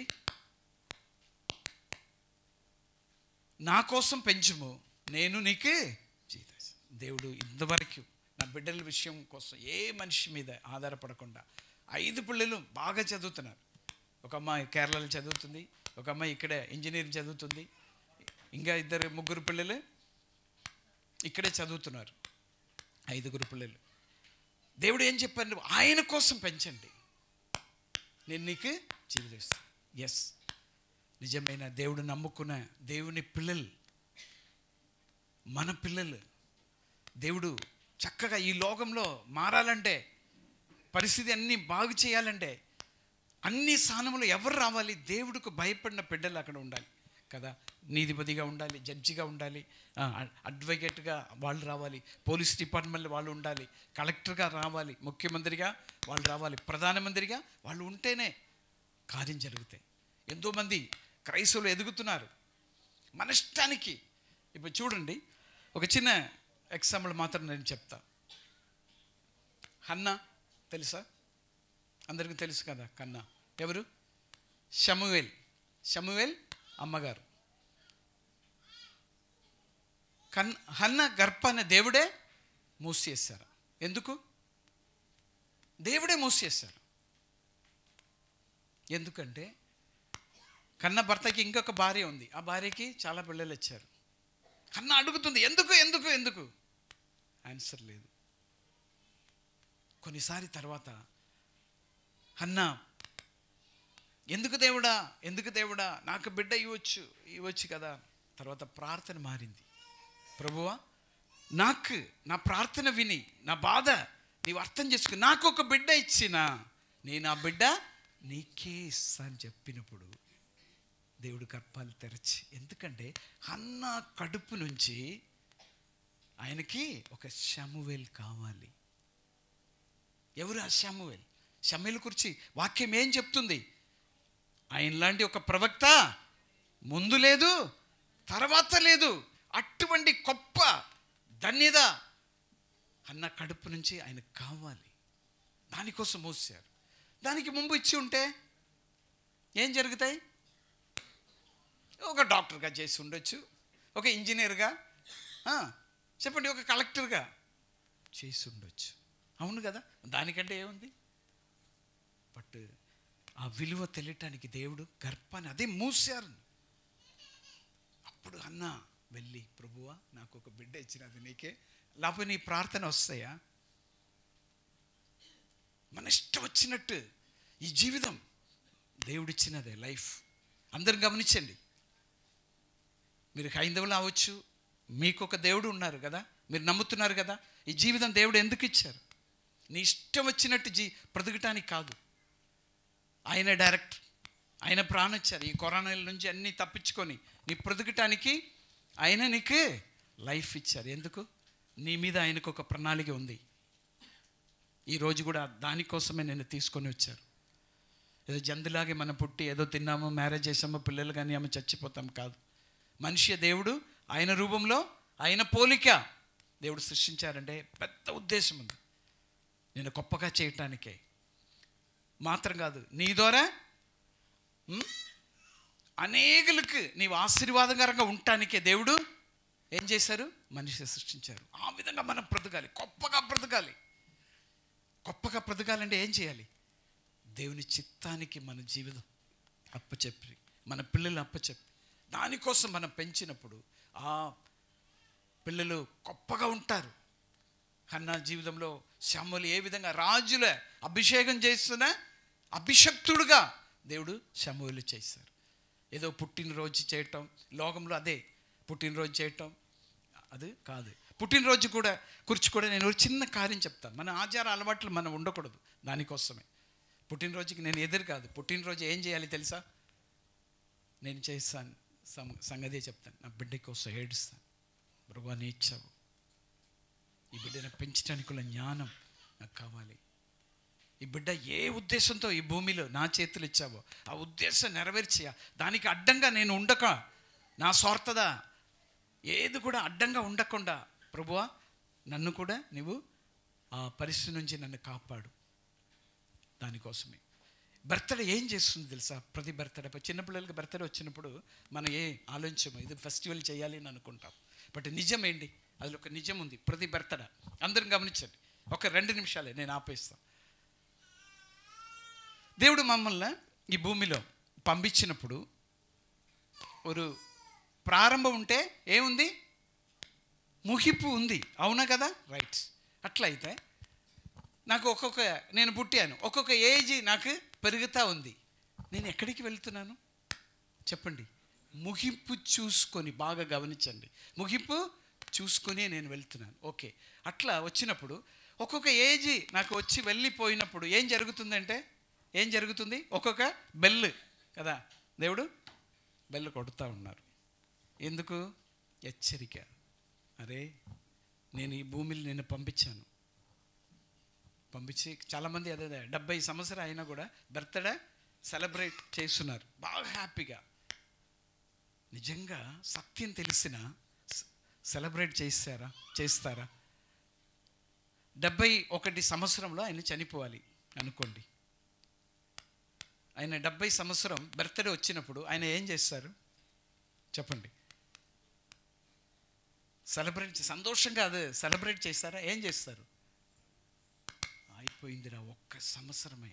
నా కోసం పెంచుము, నేను నీకు జీవితం. దేవుడు ఇంతవరకు నా బిడ్డల విషయం కోసం ఏ మనిషి మీద ఆధారపడకుండా 5 పిల్లలు బాగా చదువుతున్నారు. ఒక అమ్మాయి కేరళలో చదువుతుంది, ఒక అమ్మాయి ఇక్కడే ఇంజనీరింగ్ చదువుతుంది, ఇంకా 3 పిల్లలు ఇక్కడే చదువుతున్నారు. 5 పిల్లలు. దేవుడు ఏం చెప్పారు? ఆయన కోసం పెంచండి, నేను నీకు జీవిస్తాను. ఎస్, నిజమైన దేవుడు నమ్ముకున్న దేవుని పిల్లలు, మన పిల్లలు. దేవుడు చక్కగా ఈ లోకంలో మారాలంటే, పరిస్థితి అన్నీ బాగు చేయాలంటే, అన్ని స్థానములు ఎవరు రావాలి? దేవుడికి భయపడిన బిడ్డలు అక్కడ ఉండాలి కదా. నీతిపతిగా ఉండాలి, జడ్జిగా ఉండాలి, అడ్వకేట్గా వాళ్ళు రావాలి, పోలీస్ డిపార్ట్మెంట్లో వాళ్ళు ఉండాలి, కలెక్టర్గా రావాలి, ముఖ్యమంత్రిగా వాళ్ళు రావాలి, ప్రధానమంత్రిగా వాళ్ళు ఉంటేనే కార్యం జరుగుతాయి. ఎంతోమంది క్రైస్తవులు ఎదుగుతున్నారు మన ఇష్టానికి. ఇప్పుడు చూడండి, ఒక చిన్న ఎగ్జాంపుల్ మాత్రం నేను చెప్తా. హన్నా తెలుసా? అందరికీ తెలుసు కదా. కన్నా ఎవరు? షమువేల్ అమ్మగారు. హన్నా గర్భాన్ని దేవుడే మూసేశారు. ఎందుకు? దేవుడే మూసేశారు. ఎందుకంటే కన్న భర్తకి ఇంకొక భార్య ఉంది, ఆ భార్యకి చాలా పిల్లలు వచ్చారు. కన్న అడుగుతుంది, ఎందుకు ఎందుకు ఎందుకు? ఆన్సర్ లేదు. కొన్నిసారి తర్వాత హన్నా, ఎందుకు దేవుడా, ఎందుకు దేవుడా, నాకు బిడ్డ ఇవ్వచ్చు కదా. తర్వాత ప్రార్థన మారింది. ప్రభువా, నాకు నా ప్రార్థన విని, నా బాధ నీవు అర్థం చేసుకుని, నాకు ఒక బిడ్డ ఇచ్చినా నేను ఆ బిడ్డ నీకే ఇస్తా అని చెప్పినప్పుడు దేవుడు గర్భాలు తెరచి, ఎందుకంటే హన్నా కడుపు నుంచి ఆయనకి ఒక షమువేల్ కావాలి. ఎవరు ఆ షమువేల్? షమువేల్ గురించి వాక్యం ఏం చెప్తుంది? ఆయన లాంటి ఒక ప్రవక్త ముందు లేదు, తర్వాత లేదు. అటువంటి గొప్ప ధన్యత అన్న కడుపు నుంచి ఆయనకు కావాలి. దానికోసం మోసారు. దానికి ముందు ఇచ్చి ఉంటే ఏం జరుగుతాయి? ఒక డాక్టర్గా చేసి ఉండొచ్చు, ఒక ఇంజనీర్గా, చెప్పండి, ఒక కలెక్టర్గా చేసి ఉండొచ్చు. అవును కదా, దానికంటే ఏముంది? బట్ ఆ విలువ తెలియటానికి దేవుడు గర్భాన్ని అదే మూసారు. అప్పుడు అన్న వెళ్ళి, ప్రభువా, నాకు ఒక బిడ్డ ఇచ్చినది నీకే, లేకపోతే నీ ప్రార్థన వస్తాయా? మన ఇష్టం వచ్చినట్టు ఈ జీవితం దేవుడిచ్చినదే లైఫ్. అందరు గమనించండి. మీరు హైందవులు అవ్వచ్చు, మీకు ఒక దేవుడు ఉన్నారు కదా, మీరు నమ్ముతున్నారు కదా. ఈ జీవితం దేవుడు ఎందుకు ఇచ్చారు? నీ ఇష్టం వచ్చినట్టు బ్రతకటానికి కాదు. ఆయన డైరెక్ట్, ఆయన ప్రాణం ఇచ్చారు. ఈ కరోనాల నుంచి అన్నీ తప్పించుకొని నీ బ్రతకటానికి ఆయన నీకు లైఫ్ ఇచ్చారు. ఎందుకు? నీ మీద ఆయనకు ఒక ప్రణాళిక ఉంది. ఈరోజు కూడా దానికోసమే నేను తీసుకొని వచ్చారు. ఏదో జంతులాగే మనం పుట్టి ఏదో తిన్నామో, మ్యారేజ్ చేసామో, పిల్లలు కానీ ఆమె చచ్చిపోతాం కాదు. మనిషి దేవుడు ఆయన రూపంలో, ఆయన పోలిక దేవుడు సృష్టించారంటే పెద్ద ఉద్దేశం ఉంది. నేను గొప్పగా చేయటానికే మాత్రం కాదు, నీ ద్వారా అనేకులకు నీవు ఆశీర్వాదకరంగా ఉండటానికే దేవుడు ఏం చేశారు? మనిషి సృష్టించారు. ఆ విధంగా మనం బ్రతకాలి, గొప్పగా బ్రతకాలి. గొప్పగా బ్రతకాలంటే ఏం చేయాలి? దేవుని చిత్తానికి మన జీవితం అప్పచెప్పి, మన పిల్లలు అప్పచెప్పి, దానికోసం మనం పెంచినప్పుడు ఆ పిల్లలు గొప్పగా ఉంటారు. హన్నా జీవితంలో శామూలు ఏ విధంగా రాజుల అభిషేకం చేస్తున్న అభిషక్తుడుగా దేవుడు శామూలు చేశారు. ఏదో పుట్టినరోజు చేయటం, లోకంలో అదే పుట్టినరోజు చేయటం అది కాదు. పుట్టినరోజు కూడా నేను ఒక చిన్న కార్యం చెప్తాను. మన ఆచార అలవాట్లు మనం ఉండకూడదు. దానికోసమే పుట్టినరోజుకి నేను ఎదురు కాదు. పుట్టినరోజు ఏం చేయాలి తెలుసా? నేను చేస్తాను సంగతి చెప్తాను. నా బిడ్డ కోసం ఏడుస్తాను. ప్రభువా నీ ఇచ్చావు, ఈ బిడ్డను పెంచడానికి జ్ఞానం నాకు కావాలి. ఈ బిడ్డ ఏ ఉద్దేశంతో ఈ భూమిలో నా చేతులు ఇచ్చావో ఆ ఉద్దేశం నెరవేర్చి, దానికి అడ్డంగా నేను ఉండక, నా స్వార్థత ఏది కూడా అడ్డంగా ఉండకుండా, ప్రభువా నన్ను కూడా నువ్వు ఆ పరిస్థితి నుంచి నన్ను కాపాడు. దానికోసమే బర్త్డే ఏం చేస్తుంది తెలుసా? ప్రతి బర్త్డే, చిన్నపిల్లలకి బర్త్డే వచ్చినప్పుడు మనం ఆలోచించము ఇది ఫెస్టివల్ చేయాలి అని అనుకుంటాం. బట్ నిజం ఏంటి? అది ఒక నిజం ఉంది. ప్రతి బర్త్డే అందరం గమనించండి. ఒక 2 నిమిషాలే, నేను ఆపేస్తాను. దేవుడు మమ్మల్ని ఈ భూమిలో పంపించినప్పుడు ఒక ప్రారంభం ఉంటే ఏముంది? ముగింపు ఉంది. అవునా కదా? రైట్. అట్లయితే నాకు నేను పుట్టాను, ఒక్కొక్క ఏజ్ నాకు పెరుగుతూ ఉంది. నేను ఎక్కడికి వెళ్తున్నాను చెప్పండి? ముగింపు చూసుకొని, బాగా గమనించండి, ముగింపు చూసుకొని నేను వెళ్తున్నాను. ఓకే, అట్లా వచ్చినప్పుడు ఒక్కొక్క ఏజ్ నాకు వచ్చి వెళ్ళిపోయినప్పుడు ఏం జరుగుతుందంటే, ఏం జరుగుతుంది? ఒక్కొక్క బెల్ కదా, దేవుడు బెల్ కొడుతూ ఉన్నారు. ఎందుకు? హెచ్చరిక. అరే నేను ఈ భూమిని నేను పంపించాను. పంపించి చాలామంది అదే 70 సంవత్సరాలు అయినా కూడా బర్త్డే సెలబ్రేట్ చేస్తున్నారు బాగా హ్యాపీగా. నిజంగా సత్యం తెలిసిన సెలబ్రేట్ చేస్తారా? 71 సంవత్సరంలో ఆయన చనిపోవాలి అనుకోండి. ఆయన 70 సంవత్సరం బర్త్డే వచ్చినప్పుడు ఆయన ఏం చేస్తారు చెప్పండి? సంతోషంగా అదే సెలబ్రేట్ చేస్తారా? ఏం చేస్తారు? అయిపోయిందిరా, ఒక్క సంవత్సరమే,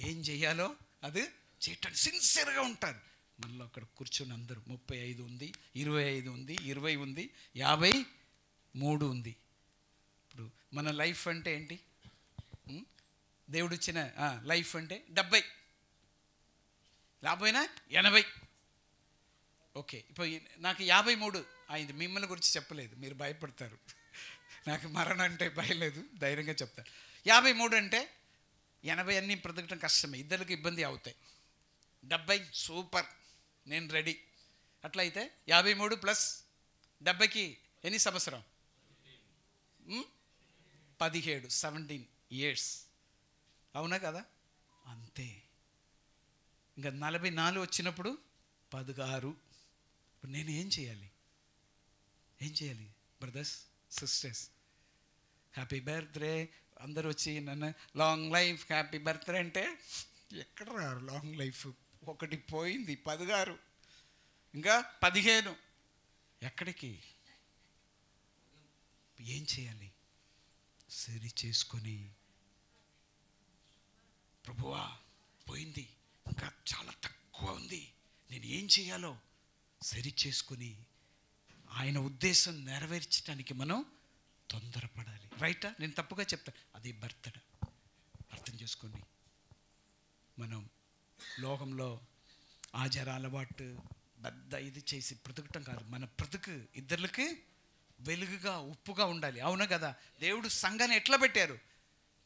ఏం చేయాలో అది చేయటానికి సిన్సియర్గా ఉంటారు. మళ్ళీ అక్కడ కూర్చొని అందరూ 35 ఉంది, 25 ఉంది, 20 ఉంది, 53 ఉంది. ఇప్పుడు మన లైఫ్ అంటే ఏంటి? దేవుడు ఇచ్చిన లైఫ్ అంటే 70, లేకపోయినా 80. ఓకే, ఇప్పుడు నాకు 53 అయింది. మిమ్మల్ని గురించి చెప్పలేదు, మీరు భయపడతారు. నాకు మరణం అంటే భయం లేదు, ధైర్యంగా చెప్తాను. 53 అంటే 80 అన్నీ బ్రతకటం కష్టమే, ఇద్దరికి ఇబ్బంది అవుతాయి. 70 సూపర్, నేను రెడీ. అట్లయితే 53 ప్లస్ 70కి ఎన్ని సంవత్సరం? 17, 17 years. అవునా కదా? అంతే. ఇంకా 44 వచ్చినప్పుడు 16. ఇప్పుడు నేను ఏం చేయాలి బ్రదర్స్ సిస్టర్స్? హ్యాపీ బర్త్డే అందరు వచ్చి నన్ను లాంగ్ లైఫ్ హ్యాపీ బర్త్డే అంటే ఎక్కడ రారు లాంగ్ లైఫ్? ఒకటి పోయింది, 16, ఇంకా 15. ఎక్కడికి? ఏం చేయాలి? సరి చేసుకొని, ప్రభువా పోయింది, ఇంకా చాలా తక్కువ ఉంది, నేను ఏం చేయాలో సరి చేసుకొని ఆయన ఉద్దేశం నెరవేర్చడానికి మనం తొందరపడాలి. రైటా? నేను తప్పుగా చెప్తాను. అదే బర్త్డే. అర్థం చేసుకోండి. మనం లోకంలో ఆచార అలవాటు పెద్ద ఇది చేసి బ్రతకటం కాదు. మన బ్రతుకు ఇద్దరికి వెలుగుగా ఉప్పుగా ఉండాలి. అవును కదా? దేవుడు సంఘాన్ని ఎట్లా పెట్టారు?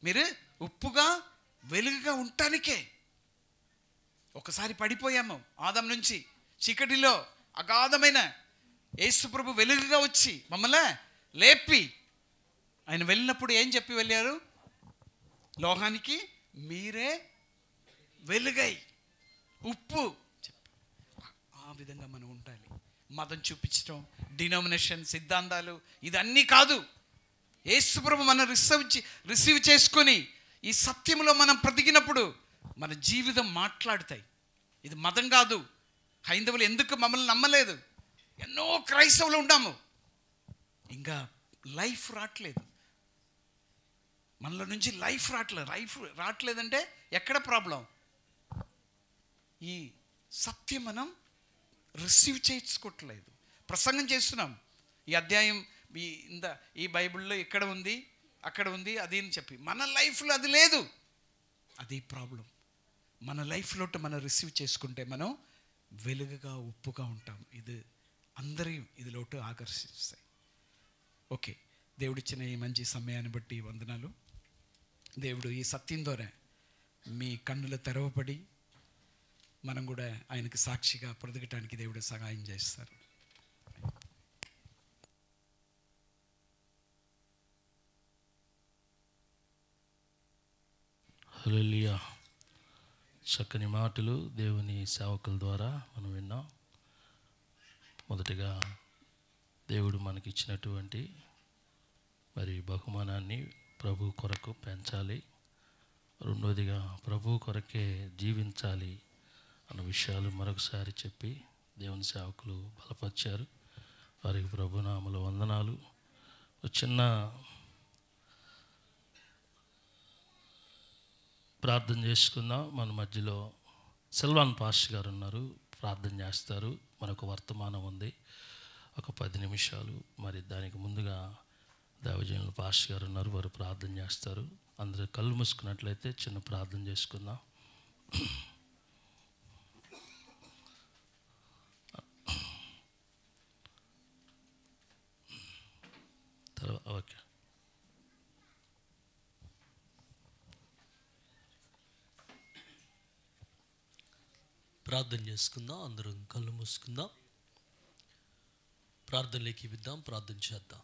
మీరు ఉప్పుగా వెలుగుగా ఉండటానికే. ఒకసారి పడిపోయాము ఆదం నుంచి చీకటిలో, అగాధమైన యేసుప్రభు వెలుగుగా వచ్చి మమ్మల్ని లేపి, ఆయన వెళ్ళినప్పుడు ఏం చెప్పి వెళ్ళారు? లోకానికి మీరే వెలుగై ఉప్పు చెప్పి. ఆ విధంగా మనం ఉండాలి. మతం చూపించడం, డినామినేషన్ సిద్ధాంతాలు ఇదన్నీ కాదు. యేసుప్రభు మనం రిసీవ్ చేసుకొని ఈ సత్యంలో మనం బ్రతికినప్పుడు మన జీవితం మాట్లాడుతాయి. ఇది మతం కాదు. హైందవులు ఎందుకు మమ్మల్ని నమ్మలేదు? ఎన్నో క్రైస్తవులు ఉన్నాము, ఇంకా లైఫ్ రావట్లేదు. మనలో నుంచి లైఫ్ రావట్లేదంటే ఎక్కడ ప్రాబ్లం? ఈ సత్యం మనం రిసీవ్ చేసుకోవట్లేదు. ప్రసంగం చేస్తున్నాం, ఈ అధ్యాయం ఈ బైబిల్లో ఇక్కడ ఉంది, అక్కడ ఉంది, అది అని చెప్పి మన లైఫ్లో అది లేదు. అది ప్రాబ్లం. మన లైఫ్లో మనం రిసీవ్ చేసుకుంటే మనం వెలుగుగా ఉప్పుగా ఉంటాం. ఇది అందరి ఇదిలోటు ఆకర్షిస్తాయి. ఓకే, దేవుడిచ్చిన ఈ మంచి సమయాన్ని బట్టి వందనాలు. దేవుడు ఈ సత్యం ద్వారా మీ కన్నులు తెరవబడి మనం కూడా ఆయనకు సాక్షిగా బ్రతకటానికి దేవుడు సహాయం చేస్తారు. హల్లెలూయా. చక్కని మాటలు దేవుని సేవకుల ద్వారా మనం విన్నాం. మొదటగా దేవుడు మనకిచ్చినటువంటి మరి బహుమానాన్ని ప్రభు కొరకు పెంచాలి, రెండోదిగా ప్రభు కొరకే జీవించాలి అన్న విషయాలు మరొకసారి చెప్పి దేవుని సేవకులు బలపరిచారు. వారికి ప్రభునామములో వందనాలు. చిన్న ప్రార్థన చేసుకుందాం. మన మధ్యలో సెల్వాన్ పాస్టర్ గారు ఉన్నారు, ప్రార్థన చేస్తారు. మనకు వర్తమానం ఉంది, ఒక 10 నిమిషాలు. మరి దానికి ముందుగా దైవజనులు పాస్టర్ గారు ఉన్నారు, వారు ప్రార్థన చేస్తారు. అందరూ కళ్ళు మూసుకున్నట్లయితే చిన్న ప్రార్థన చేసుకుందాం. ఓకే. ప్రార్థన చేసుకుందాం. అందరం కళ్ళు మూసుకుందాం, ప్రార్థనలోకి విద్దాం, ప్రార్థన చేద్దాం.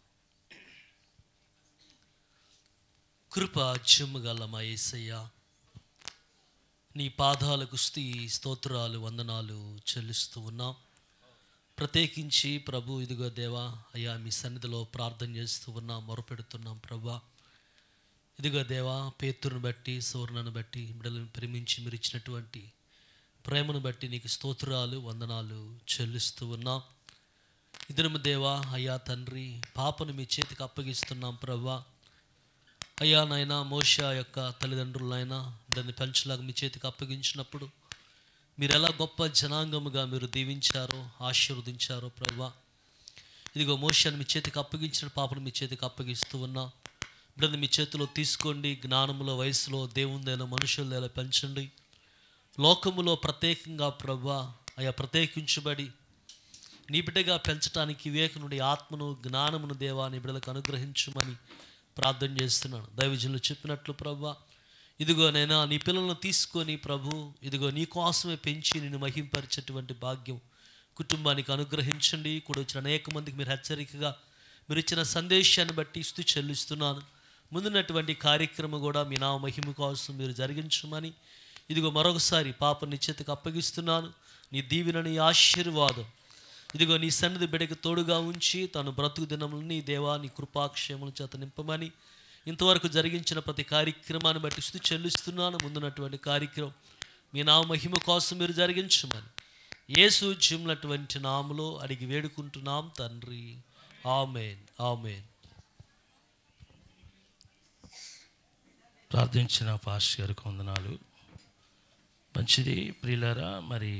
కృప చెమ్మగల మా యేసయ్య, నీ పాదాలకు స్తోత్రాలు వందనాలు చెల్లిస్తూ ఉన్నాం. ప్రత్యేకించి ప్రభు ఇదిగో దేవా అయ్యా మీ సన్నిధిలో ప్రార్థన చేస్తూ ఉన్నాం, మొరపెడుతున్నాం ప్రభా. ఇదిగో దేవా పేతురును బట్టి సువర్ణను బట్టి బిడ్డలను ప్రేమించి మీరు ఇచ్చినటువంటి ప్రేమను బట్టి నీకు స్తోత్రాలు వందనాలు చెల్లిస్తూ ఉన్నాం. ఇద్దరము దేవా అయ్యా తండ్రి పాపను మీ చేతికి అప్పగిస్తున్నాం ప్రభా. అయ్యా నాయనా మోషే యొక్క తల్లిదండ్రులైనా దాన్ని పెంచలాగా మీ చేతికి అప్పగించినప్పుడు మీరు ఎలా గొప్ప జనాంగముగా మీరు దీవించారో ఆశీర్వదించారో ప్రభా. ఇదిగో మోషేని మీ చేతికి అప్పగించిన పాపను మీ చేతికి అప్పగిస్తూ ఉన్నాం. బిడ్డని మీ చేతిలో తీసుకోండి, జ్ఞానములో వయసులో దేవుందేలా మనుషులదేలా పెంచండి. లోకములో ప్రత్యేకంగా ప్రభా అయా ప్రత్యేకించబడి నీ బిడ్డగా పెంచడానికి వివేకనుడి ఆత్మను జ్ఞానమును దేవా నీ బిడ్డలకు అనుగ్రహించమని ప్రార్థన చేస్తున్నాను. దైవజనులు చెప్పినట్లు ప్రభా ఇదిగో నైనా నీ పిల్లలను తీసుకొని ప్రభు ఇదిగో నీ కోసమే పెంచి నిన్ను మహింపరిచేటువంటి భాగ్యం కుటుంబానికి అనుగ్రహించండి. కూడా వచ్చిన అనేక మందికి మీరు హెచ్చరికగా మీరు ఇచ్చిన సందేశాన్ని బట్టి స్తుతి చెల్లిస్తున్నాను. ముందున్నటువంటి కార్యక్రమం కూడా మీ నామ మహిమ కోసం మీరు జరిగించమని ఇదిగో మరొకసారి పాప నీ చేతికి అప్పగిస్తున్నాను. నీ దీవెన నీ ఆశీర్వాదం ఇదిగో నీ సన్నిధి బిడ్డకి తోడుగా ఉంచి తను బ్రతుకు దినములని దేవా నీ కృపాక్షేమల చేత నింపమని ఇంతవరకు జరిగించిన ప్రతి కార్యక్రమాన్ని బట్టి స్తుతి చెల్లిస్తున్నాను. ముందున్నటువంటి కార్యక్రమం మీ నామ మహిమ కోసం మీరు జరిగించమని యేసు జీవనటువంటి నామములో అడిగి వేడుకుంటున్నాం తండ్రి, ఆమేన్ ఆమేన్. ప్రార్థించిన పాస్టర్ గారికి వందనాలు. మంచిది ప్రియులారా, మరి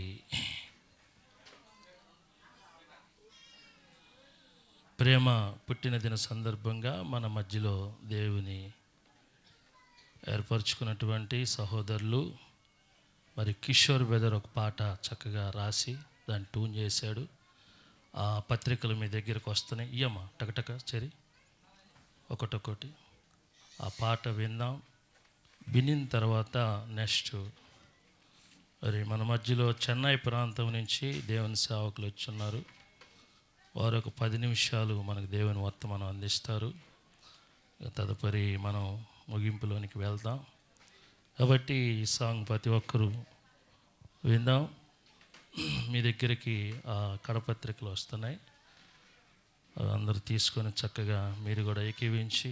ప్రేమ పుట్టినదిన సందర్భంగా మన మధ్యలో దేవుని ఏర్పరచుకున్నటువంటి సహోదరులు మరి కిషోర్ వెదర్ ఒక పాట చక్కగా రాసి దాన్ని ట్యూన్ చేశాడు. ఆ పత్రికలు మీ దగ్గరకు వస్తున్నాయి, ఇయ్యమ్మా టకటక చెరి ఒకటొకటి ఆ పాట విందాం. బినిన్ తర్వాత నెక్స్ట్ మరి మన మధ్యలో చెన్నై ప్రాంతం నుంచి దేవుని సేవకులు వచ్చున్నారు. వారు ఒక 10 నిమిషాలు మనకు దేవుని వర్తమానం అందిస్తారు. తదుపరి మనం ముగింపులోనికి వెళ్దాం. కాబట్టి ఈ సాంగ్ ప్రతి ఒక్కరూ విందాం. మీ దగ్గరికి ఆ కరపత్రికలు వస్తున్నాయి, అందరూ తీసుకొని చక్కగా మీరు కూడా ఏకీవించి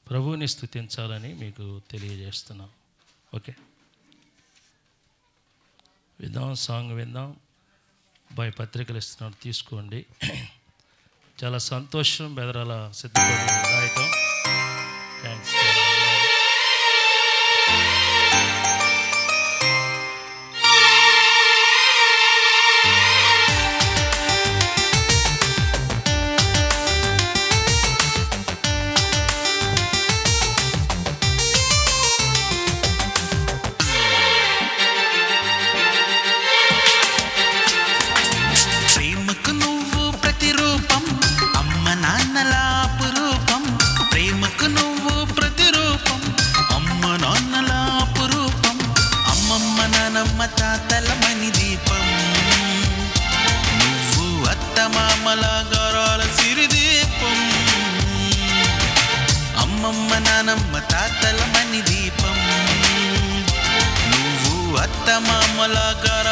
ప్రభువుని స్తుతించాలని మీకు తెలియజేస్తున్నాం. ఓకే, విందాం, సాంగ్ విందాం. బాయ్ పత్రికలు ఇస్తున్నాడు, తీసుకోండి. చాలా సంతోషం బెదరాల సిద్ధపడి రాయటం. థ్యాంక్స్. తాతల మణి దీపం, నువ్వు అత్త మామల గర